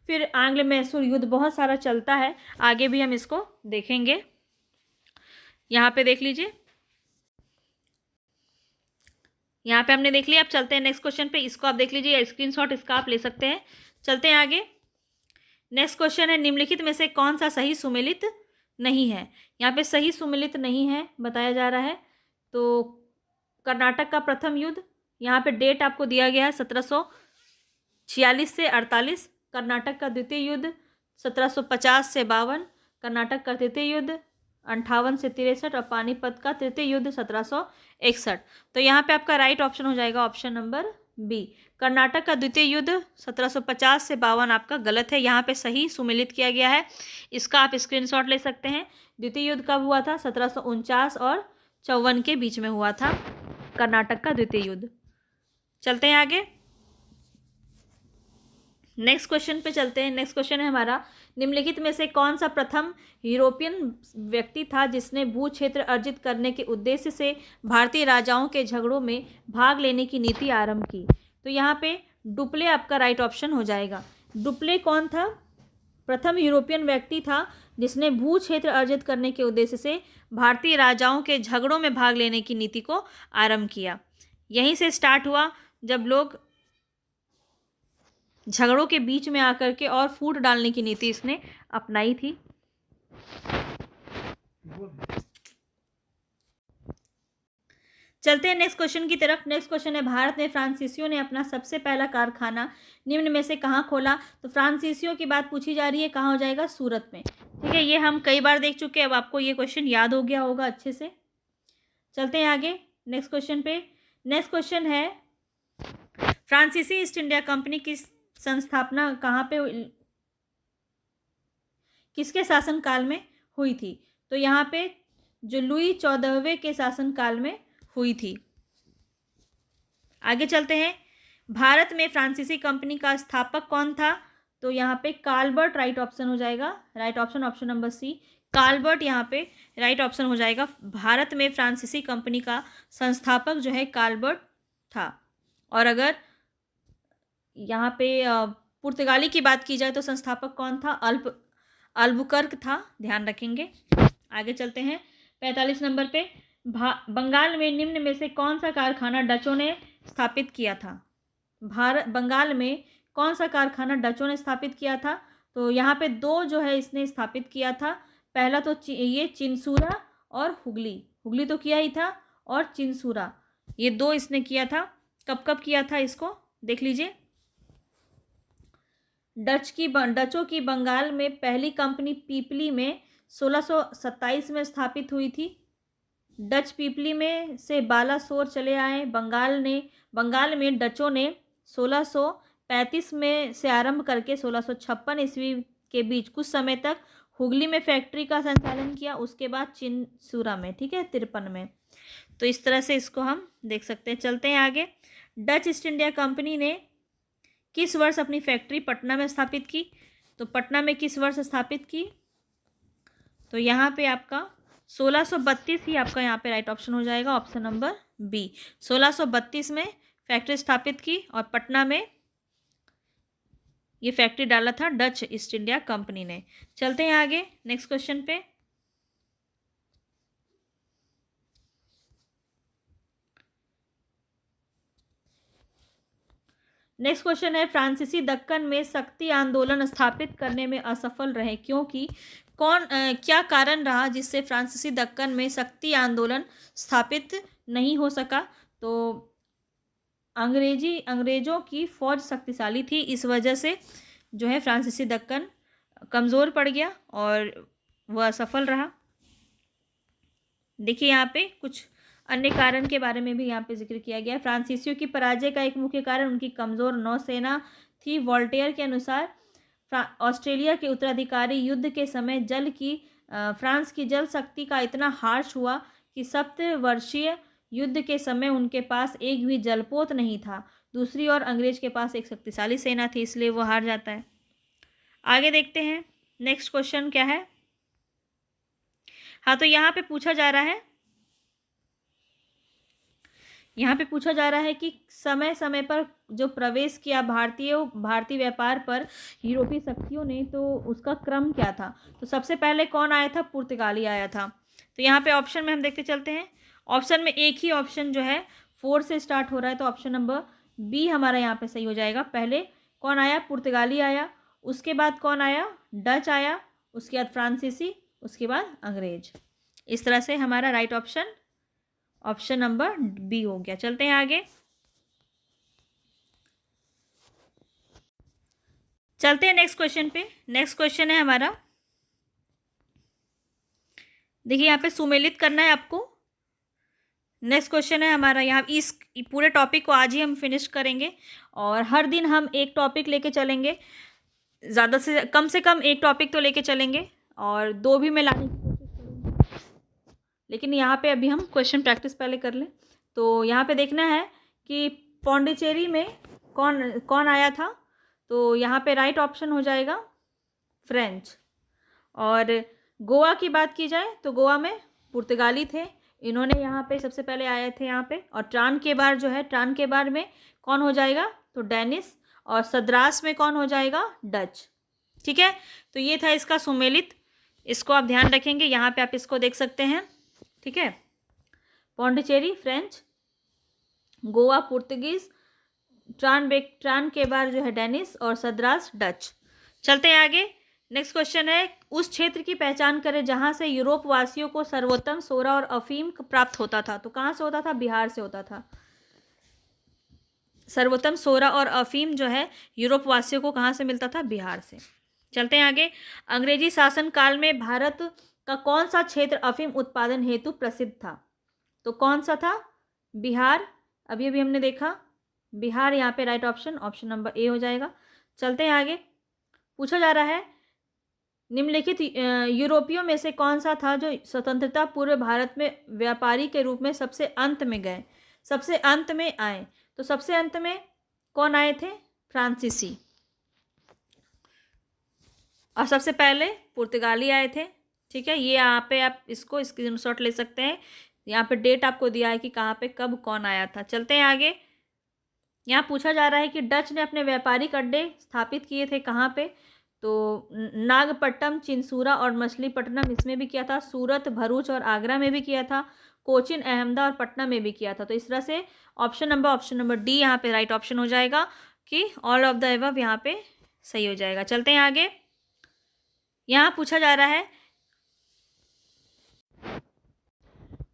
फिर आंग्ल मैसूर युद्ध बहुत सारा चलता है, आगे भी हम इसको देखेंगे। यहाँ पे देख लीजिए, यहाँ पे हमने देख लिया। अब चलते हैं नेक्स्ट क्वेश्चन पे, इसको आप देख लीजिए, स्क्रीनशॉट इसका आप ले सकते हैं। चलते हैं आगे। नेक्स्ट क्वेश्चन है, निम्नलिखित में से कौन सा सही सुमेलित नहीं है। यहाँ पे सही सुमेलित नहीं है बताया जा रहा है। तो कर्नाटक का प्रथम युद्ध, यहाँ पे डेट आपको दिया गया है 1746 से 48। कर्नाटक का द्वितीय युद्ध 1750 से 52। कर्नाटक का तृतीय युद्ध 58 से 63। और पानीपत का तृतीय युद्ध 1761। तो यहाँ पे आपका राइट ऑप्शन हो जाएगा ऑप्शन नंबर बी। कर्नाटक का द्वितीय युद्ध 1750 से 52 आपका गलत है, यहाँ पे सही सुमेलित किया गया है। इसका आप स्क्रीनशॉट ले सकते हैं। द्वितीय युद्ध कब हुआ था? 1749 और 54 के बीच में हुआ था कर्नाटक का द्वितीय युद्ध। चलते हैं आगे, नेक्स्ट क्वेश्चन पे चलते हैं। नेक्स्ट क्वेश्चन है हमारा, निम्नलिखित में से कौन सा प्रथम यूरोपियन व्यक्ति था जिसने भू क्षेत्र अर्जित करने के उद्देश्य से भारतीय राजाओं के झगड़ों में भाग लेने की नीति आरंभ की? तो यहाँ पे डुप्ले आपका राइट ऑप्शन हो जाएगा। डुप्ले कौन था? प्रथम यूरोपियन व्यक्ति था जिसने भू क्षेत्र अर्जित करने के उद्देश्य से भारतीय राजाओं के झगड़ों में भाग लेने की नीति को आरंभ किया। यहीं से स्टार्ट हुआ, जब लोग झगड़ों के बीच में आकर के और फूट डालने की नीति इसने अपनाई थी। चलते हैं नेक्स्ट क्वेश्चन की तरफ। नेक्स्ट क्वेश्चन है, भारत में फ्रांसीसियों ने अपना सबसे पहला कारखाना निम्न में से कहाँ खोला? तो फ्रांसीसियों की बात पूछी जा रही है, कहाँ हो जाएगा? सूरत में। ठीक है, ये हम कई बार देख चुके हैं, अब आपको ये क्वेश्चन याद हो गया होगा अच्छे से। चलते हैं आगे नेक्स्ट क्वेश्चन पे। नेक्स्ट क्वेश्चन है, फ्रांसीसी ईस्ट इंडिया कंपनी की संस्थापना कहाँ पे, किसके शासनकाल में हुई थी? तो यहाँ पे जो लुई 14वें के शासनकाल में हुई थी। आगे चलते हैं, भारत में फ्रांसीसी कंपनी का स्थापक कौन था? तो यहाँ पे काल्बर्ट राइट ऑप्शन हो जाएगा। Right option option number C, काल्बर्ट यहाँ पे राइट ऑप्शन हो जाएगा। भारत में फ्रांसीसी कंपनी का संस्थापक जो है काल्बर्ट था। और अगर यहाँ पे पुर्तगाली की बात की जाए तो संस्थापक कौन था? अल्बुकर्क था, ध्यान रखेंगे। आगे चलते हैं 45 नंबर पे, बंगाल में निम्न में से कौन सा कारखाना डचों ने स्थापित किया था? बंगाल में कौन सा कारखाना डचों ने स्थापित किया था? तो यहाँ पे दो जो है इसने स्थापित किया था। पहला तो ये चिनसूरा और हुगली तो किया ही था, और चिनसूरा, ये दो इसने किया था। कब कब किया था इसको देख लीजिए। डचों की बंगाल में पहली कंपनी पीपली में 1627 में स्थापित हुई थी। डच पीपली में से बालासोर चले आए। बंगाल में डचों ने 1635 में से आरंभ करके 1656 ईस्वी के बीच कुछ समय तक हुगली में फैक्ट्री का संचालन किया, उसके बाद चिनसूरा में, ठीक है, 53 में। तो इस तरह से इसको हम देख सकते हैं। चलते हैं आगे, डच ईस्ट इंडिया कंपनी ने किस वर्ष अपनी फैक्ट्री पटना में स्थापित की? तो पटना में किस वर्ष स्थापित की? तो यहाँ पे आपका 1632 ही आपका यहाँ पे राइट ऑप्शन हो जाएगा, ऑप्शन नंबर बी। 1632 में फैक्ट्री स्थापित की और पटना में ये फैक्ट्री डाला था डच ईस्ट इंडिया कंपनी ने। चलते हैं आगे नेक्स्ट क्वेश्चन पे। नेक्स्ट क्वेश्चन है, फ्रांसीसी दक्कन में शक्ति आंदोलन स्थापित करने में असफल रहे क्योंकि क्या कारण रहा जिससे फ्रांसीसी दक्कन में शक्ति आंदोलन स्थापित नहीं हो सका? तो अंग्रेजों की फौज शक्तिशाली थी, इस वजह से जो है फ्रांसीसी दक्कन कमज़ोर पड़ गया और वह असफल रहा। देखिए यहाँ पे कुछ अन्य कारण के बारे में भी यहाँ पे जिक्र किया गया है। फ्रांसीसियों की पराजय का एक मुख्य कारण उनकी कमज़ोर नौसेना थी। वोल्टेयर के अनुसार ऑस्ट्रेलिया के उत्तराधिकारी युद्ध के समय फ्रांस की जल शक्ति का इतना हार्श हुआ कि 7 वर्षीय युद्ध के समय उनके पास एक भी जलपोत नहीं था। दूसरी ओर अंग्रेज के पास एक शक्तिशाली सेना थी, इसलिए वो हार जाता है। आगे देखते हैं नेक्स्ट क्वेश्चन क्या है। हाँ, तो यहाँ पे पूछा जा रहा है कि समय समय पर जो प्रवेश किया भारतीय व्यापार पर यूरोपीय शक्तियों ने, तो उसका क्रम क्या था? तो सबसे पहले कौन आया था? पुर्तगाली आया था। तो यहाँ पे ऑप्शन में हम देखते चलते हैं। ऑप्शन में एक ही ऑप्शन जो है 4 से स्टार्ट हो रहा है, तो ऑप्शन नंबर बी हमारा यहाँ पे सही हो जाएगा। पहले कौन आया? पुर्तगाली आया, उसके बाद कौन आया? डच आया, उसके बाद फ्रांसीसी, उसके बाद अंग्रेज। इस तरह से हमारा राइट ऑप्शन नंबर बी हो गया। चलते हैं आगे, चलते हैं नेक्स्ट क्वेश्चन पे। नेक्स्ट क्वेश्चन है हमारा, देखिए यहाँ पे सुमेलित करना है आपको। नेक्स्ट क्वेश्चन है हमारा, यहाँ इस पूरे टॉपिक को आज ही हम फिनिश करेंगे और हर दिन हम एक टॉपिक लेके चलेंगे, ज़्यादा से कम एक टॉपिक तो लेके चलेंगे और 2 भी मैं लाने की कोशिश करूँगी। लेकिन यहाँ पे अभी हम क्वेश्चन प्रैक्टिस पहले कर लें। तो यहाँ पे देखना है कि पौंडीचेरी में कौन आया था? तो यहाँ पे राइट ऑप्शन हो जाएगा फ्रेंच। और गोवा की बात की जाए तो गोवा में पुर्तगाली थे, इन्होंने यहाँ पे सबसे पहले आए थे यहाँ पे। और ट्रान के बार में कौन हो जाएगा? तो डेनिस। और सद्रास में कौन हो जाएगा? डच। ठीक है, तो ये था इसका सुमेलित, इसको आप ध्यान रखेंगे। यहाँ पे आप इसको देख सकते हैं। ठीक है, पौंडीचेरी फ्रेंच, गोवा पुर्तगीज, ट्रान के बाद जो है डेनिस और सद्रास डच। चलते हैं आगे। नेक्स्ट क्वेश्चन है, उस क्षेत्र की पहचान करें जहां से यूरोप वासियों को सर्वोत्तम सोरा और अफीम प्राप्त होता था। तो कहाँ से होता था? बिहार से होता था। सर्वोत्तम सोरा और अफीम जो है यूरोप वासियों को कहाँ से मिलता था? बिहार से। चलते हैं आगे। अंग्रेजी शासन काल में भारत का कौन सा क्षेत्र अफीम उत्पादन हेतु प्रसिद्ध था? तो कौन सा था? बिहार। अभी हमने देखा बिहार, यहाँ पे राइट ऑप्शन नंबर ए हो जाएगा। चलते हैं आगे। पूछा जा रहा है, निम्नलिखित यूरोपियों में से कौन सा था जो स्वतंत्रता पूर्व भारत में व्यापारी के रूप में सबसे अंत में आए? तो सबसे अंत में कौन आए थे? फ्रांसीसी। और सबसे पहले पुर्तगाली आए थे। ठीक है, ये यहाँ पे आप इसको स्क्रीनशॉट ले सकते हैं। यहाँ पे डेट आपको दिया है कि कहाँ पे कब कौन आया था। चलते हैं आगे। यहाँ पूछा जा रहा है कि डच ने अपने व्यापारिक अड्डे स्थापित किए थे कहाँ पे? तो नागपट्टनम, चिंसूरा और मछलीपट्टनम इसमें भी किया था। सूरत, भरूच और आगरा में भी किया था। कोचिन, अहमदाबाद और पटना में भी किया था। तो इस तरह से ऑप्शन नंबर डी यहाँ पे राइट ऑप्शन हो जाएगा कि ऑल ऑफ द अबव यहाँ पे सही हो जाएगा। चलते हैं आगे। यहाँ पूछा जा रहा है,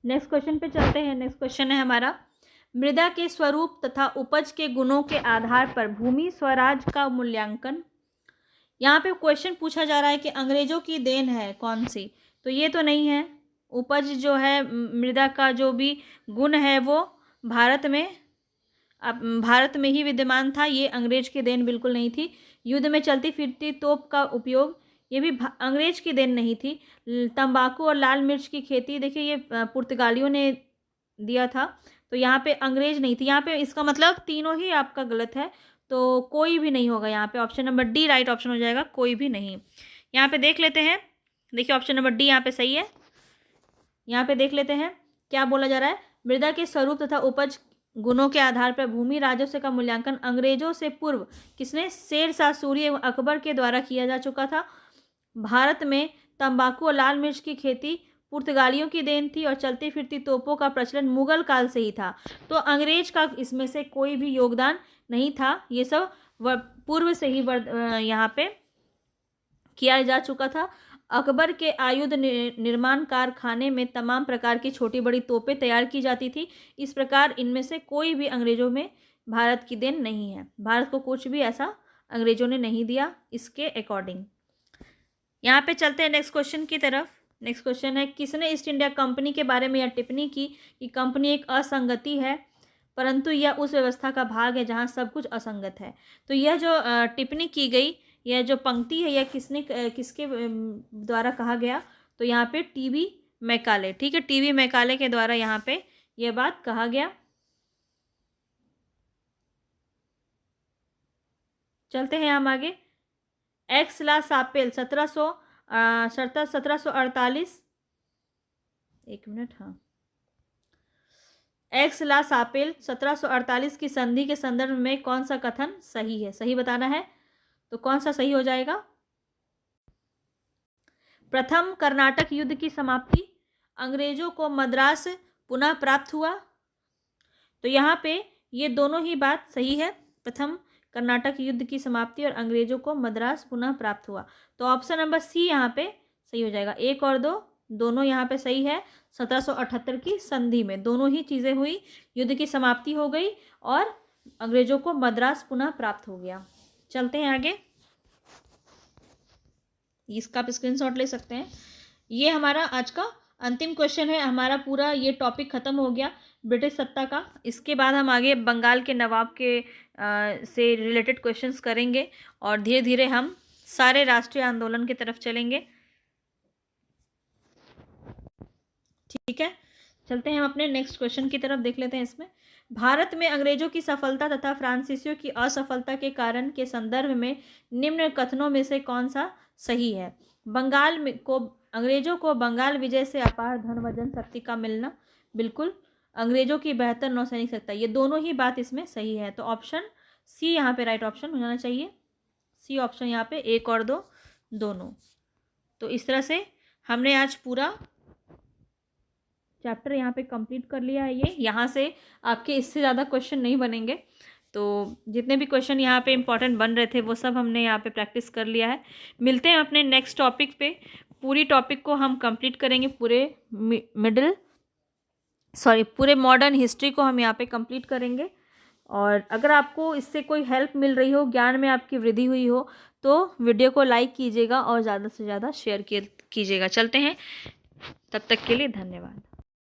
नेक्स्ट क्वेश्चन पे चलते हैं। नेक्स्ट क्वेश्चन है हमारा, मृदा के स्वरूप तथा उपज के गुणों के आधार पर भूमि स्वराज का मूल्यांकन। यहाँ पे क्वेश्चन पूछा जा रहा है कि अंग्रेजों की देन है कौन सी? तो ये तो नहीं है। उपज जो है, मृदा का जो भी गुण है वो भारत में ही विद्यमान था। ये अंग्रेज की देन बिल्कुल नहीं थी। युद्ध में चलती फिरती तोप का उपयोग, ये भी अंग्रेज की देन नहीं थी। तंबाकू और लाल मिर्च की खेती, देखिए ये पुर्तगालियों ने दिया था। तो यहाँ पे अंग्रेज नहीं थी। यहाँ पे इसका मतलब तीनों ही आपका गलत है, तो कोई भी नहीं होगा। यहाँ पे option number D right option हो जाएगा, कोई भी नहीं। यहाँ पे देख लेते हैं, देखिए ऑप्शन नंबर डी यहाँ पे सही है। यहाँ पे देख लेते हैं क्या बोला जा रहा है, मृदा के स्वरूप तथा उपज गुणों के आधार पर भूमि राजस्व का मूल्यांकन अंग्रेजों से पूर्व किसने? शेरशाह सूरी एवं अकबर के द्वारा किया जा चुका था। भारत में तंबाकू और लाल मिर्च की खेती पुर्तगालियों की देन थी और चलती फिरती तोपों का प्रचलन मुगल काल से ही था। तो अंग्रेज का इसमें से कोई भी योगदान नहीं था, ये सब पूर्व से ही यहाँ पे किया जा चुका था। अकबर के आयुध निर्माण कारखाने में तमाम प्रकार की छोटी बड़ी तोपें तैयार की जाती थी। इस प्रकार इनमें से कोई भी अंग्रेजों में भारत की देन नहीं है। भारत को कुछ भी ऐसा अंग्रेजों ने नहीं दिया इसके अकॉर्डिंग। यहाँ पे चलते हैं नेक्स्ट क्वेश्चन की तरफ। नेक्स्ट क्वेश्चन है, किसने ईस्ट इंडिया कंपनी के बारे में यह टिप्पणी की कि कंपनी एक असंगति है, परंतु यह उस व्यवस्था का भाग है जहाँ सब कुछ असंगत है। तो यह जो टिप्पणी की गई, यह जो पंक्ति है, यह किसके द्वारा कहा गया? तो यहाँ पे टीबी मैकाले, ठीक है, टीबी मैकाले के द्वारा यहाँ पे यह बात कहा गया। चलते हैं हम आगे। एक्स ला सापेल 1748, एक मिनट, हाँ, एक्स ला सापेल 1748 की संधि के संदर्भ में कौन सा कथन सही है? सही बताना है, तो कौन सा सही हो जाएगा? प्रथम कर्नाटक युद्ध की समाप्ति, अंग्रेजों को मद्रास पुनः प्राप्त हुआ। तो यहाँ पे ये दोनों ही बात सही है, प्रथम कर्नाटक युद्ध की समाप्ति और अंग्रेजों को मद्रास पुनः प्राप्त हुआ। तो ऑप्शन नंबर सी यहाँ पे सही हो जाएगा। 1 और 2 दोनों यहाँ पे सही है। 1778 की संधि में दोनों ही चीज़ें हुई, युद्ध की समाप्ति हो गई और अंग्रेजों को मद्रास पुनः प्राप्त हो गया। चलते हैं आगे, इसका आप स्क्रीनशॉट ले सकते हैं। ये हमारा आज का अंतिम क्वेश्चन है। हमारा पूरा ये टॉपिक ख़त्म हो गया ब्रिटिश सत्ता का। इसके बाद हम आगे बंगाल के नवाब के से रिलेटेड क्वेश्चंस करेंगे और धीरे धीरे हम सारे राष्ट्रीय आंदोलन की तरफ चलेंगे। ठीक है, चलते हैं हम अपने नेक्स्ट क्वेश्चन की तरफ, देख लेते हैं इसमें। भारत में अंग्रेजों की सफलता तथा फ्रांसीसियों की असफलता के कारण के संदर्भ में निम्न कथनों में से कौन सा सही है? बंगाल में को अंग्रेजों को बंगाल विजय से अपार धन व जनशक्ति का मिलना, बिल्कुल। अंग्रेजों की बेहतर नौसैनिक सत्ता, ये दोनों ही बात इसमें सही है। तो ऑप्शन सी यहाँ पे राइट ऑप्शन हो जाना चाहिए। सी ऑप्शन यहाँ पे 1 और 2 दोनों। तो इस तरह से हमने आज पूरा चैप्टर यहाँ पे कंप्लीट कर लिया है। ये यहाँ से आपके इससे ज़्यादा क्वेश्चन नहीं बनेंगे। तो जितने भी क्वेश्चन यहाँ पे इंपॉर्टेंट बन रहे थे वो सब हमने यहाँ पे प्रैक्टिस कर लिया है। मिलते हैं अपने नेक्स्ट टॉपिक पे। पूरी टॉपिक को हम कंप्लीट करेंगे, पूरे मॉडर्न हिस्ट्री को हम यहाँ पे कंप्लीट करेंगे। और अगर आपको इससे कोई हेल्प मिल रही हो, ज्ञान में आपकी वृद्धि हुई हो, तो वीडियो को लाइक कीजिएगा और ज़्यादा से ज़्यादा शेयर कीजिएगा। चलते हैं, तब तक के लिए धन्यवाद।